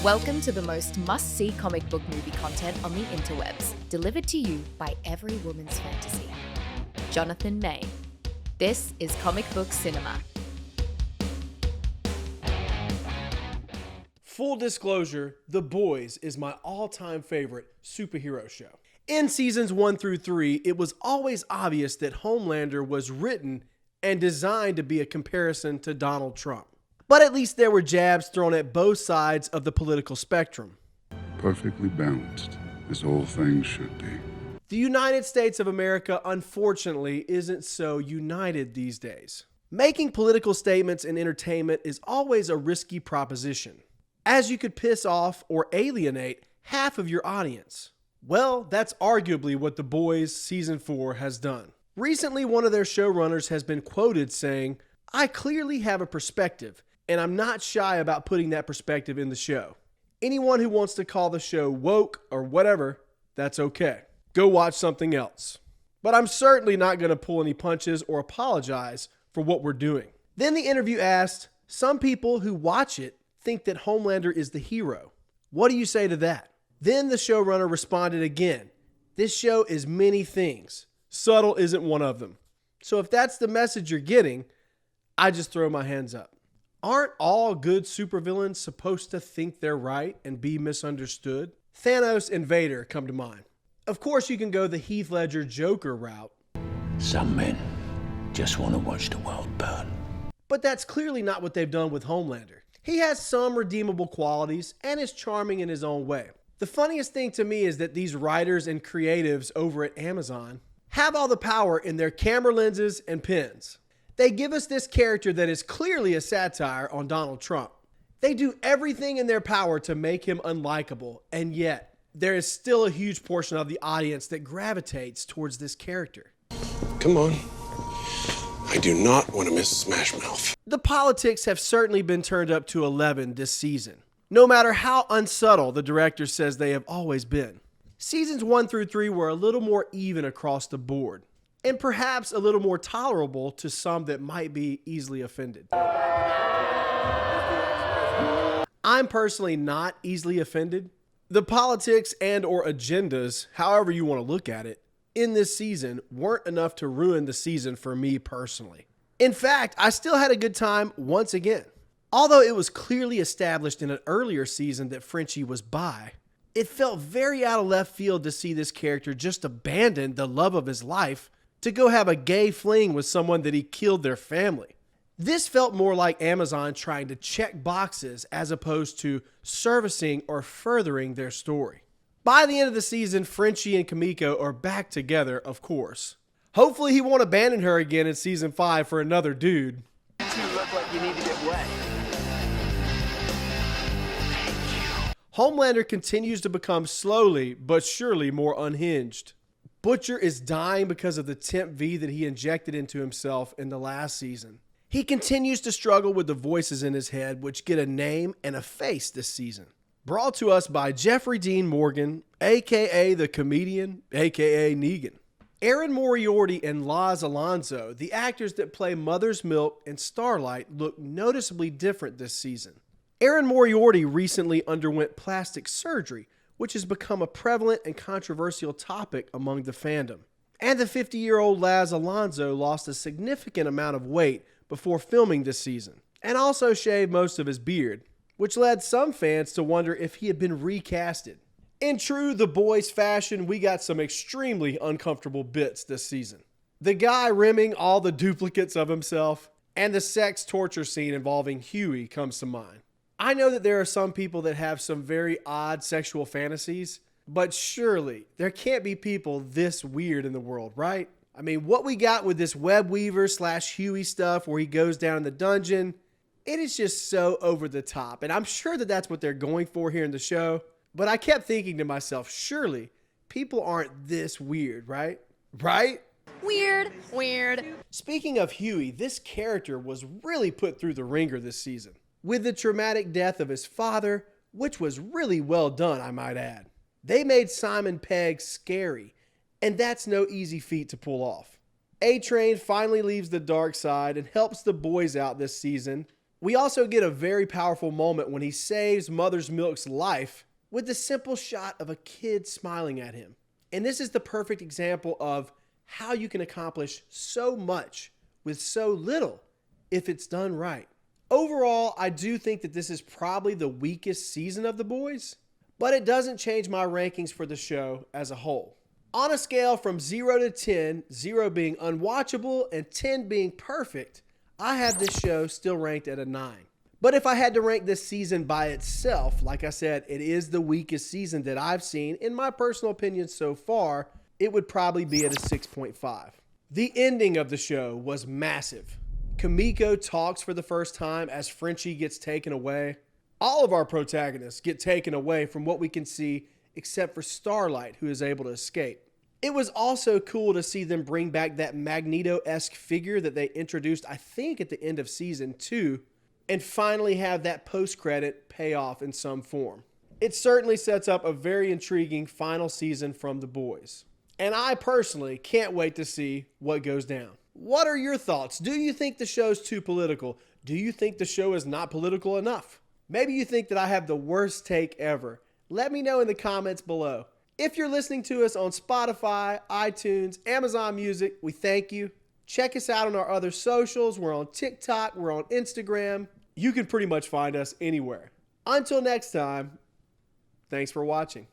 Welcome to the most must-see comic book movie content on the interwebs, delivered to you by every woman's fantasy. Jonathan May. This is Comic Book Cinema. Full disclosure, The Boys is my all-time favorite superhero show. In seasons 1 through 3, it was always obvious that Homelander was written and designed to be a comparison to Donald Trump. But at least there were jabs thrown at both sides of the political spectrum. Perfectly balanced, as all things should be. The United States of America, unfortunately, isn't so united these days. Making political statements in entertainment is always a risky proposition, as you could piss off or alienate half of your audience. Well, that's arguably what The Boys Season 4 has done. Recently, one of their showrunners has been quoted saying, "I clearly have a perspective, and I'm not shy about putting that perspective in the show. Anyone who wants to call the show woke or whatever, that's okay. Go watch something else. But I'm certainly not going to pull any punches or apologize for what we're doing." Then the interview asked, "Some people who watch it think that Homelander is the hero. What do you say to that?" Then the showrunner responded again, "This show is many things. Subtle isn't one of them. So if that's the message you're getting, I just throw my hands up." Aren't all good supervillains supposed to think they're right and be misunderstood? Thanos and Vader come to mind. Of course, you can go the Heath Ledger Joker route. Some men just want to watch the world burn. But that's clearly not what they've done with Homelander. He has some redeemable qualities and is charming in his own way. The funniest thing to me is that these writers and creatives over at Amazon have all the power in their camera lenses and pens. They give us this character that is clearly a satire on Donald Trump. They do everything in their power to make him unlikable, and yet there is still a huge portion of the audience that gravitates towards this character. Come on. I do not want to miss Smash Mouth. The politics have certainly been turned up to 11 this season, no matter how unsubtle the director says they have always been. Seasons 1 through 3 were a little more even across the board, and perhaps a little more tolerable to some that might be easily offended. I'm personally not easily offended. The politics and or agendas, however you want to look at it, in this season weren't enough to ruin the season for me personally. In fact, I still had a good time once again. Although it was clearly established in an earlier season that Frenchie was bi, it felt very out of left field to see this character just abandon the love of his life to go have a gay fling with someone that he killed their family. This felt more like Amazon trying to check boxes as opposed to servicing or furthering their story. By the end of the season, Frenchie and Kimiko are back together, of course. Hopefully he won't abandon her again in season 5 for another dude. You look like you need to get wet. Homelander continues to become slowly but surely more unhinged. Butcher is dying because of the Temp V that he injected into himself in the last season. He continues to struggle with the voices in his head, which get a name and a face this season. Brought to us by Jeffrey Dean Morgan, aka the comedian, aka Negan. Aaron Moriarty and Laz Alonso, the actors that play Mother's Milk and Starlight, look noticeably different this season. Aaron Moriarty recently underwent plastic surgery, which has become a prevalent and controversial topic among the fandom. And the 50-year-old Laz Alonso lost a significant amount of weight before filming this season, and also shaved most of his beard, which led some fans to wonder if he had been recasted. In true The Boys fashion, we got some extremely uncomfortable bits this season. The guy rimming all the duplicates of himself, and the sex torture scene involving Huey comes to mind. I know that there are some people that have some very odd sexual fantasies, but surely there can't be people this weird in the world, right? I mean, what we got with this web weaver / Huey stuff where he goes down in the dungeon, it is just so over the top. And I'm sure that that's what they're going for here in the show. But I kept thinking to myself, surely people aren't this weird, right? Right? Weird. Speaking of Huey, this character was really put through the ringer this season, with the traumatic death of his father, which was really well done, I might add. They made Simon Pegg scary, and that's no easy feat to pull off. A-Train finally leaves the dark side and helps the boys out this season, We also get a very powerful moment when he saves Mother's Milk's life with the simple shot of a kid smiling at him. And this is the perfect example of how you can accomplish so much with so little if it's done right. Overall, I do think that this is probably the weakest season of The Boys, but it doesn't change my rankings for the show as a whole. On a scale from 0 to 10, 0 being unwatchable and 10 being perfect, I have this show still ranked at a 9. But if I had to rank this season by itself, like I said, it is the weakest season that I've seen, in my personal opinion so far, it would probably be at a 6.5. The ending of the show was massive. Kimiko talks for the first time as Frenchie gets taken away. All of our protagonists get taken away from what we can see except for Starlight, who is able to escape. It was also cool to see them bring back that Magneto-esque figure that they introduced, I think, at the end of season 2, and finally have that post-credit payoff in some form. It certainly sets up a very intriguing final season from The Boys. And I personally can't wait to see what goes down. What are your thoughts? Do you think the show's too political? Do you think the show is not political enough? Maybe you think that I have the worst take ever. Let me know in the comments below. If you're listening to us on Spotify, iTunes, Amazon Music, we thank you. Check us out on our other socials. We're on TikTok. We're on Instagram. You can pretty much find us anywhere. Until next time, thanks for watching.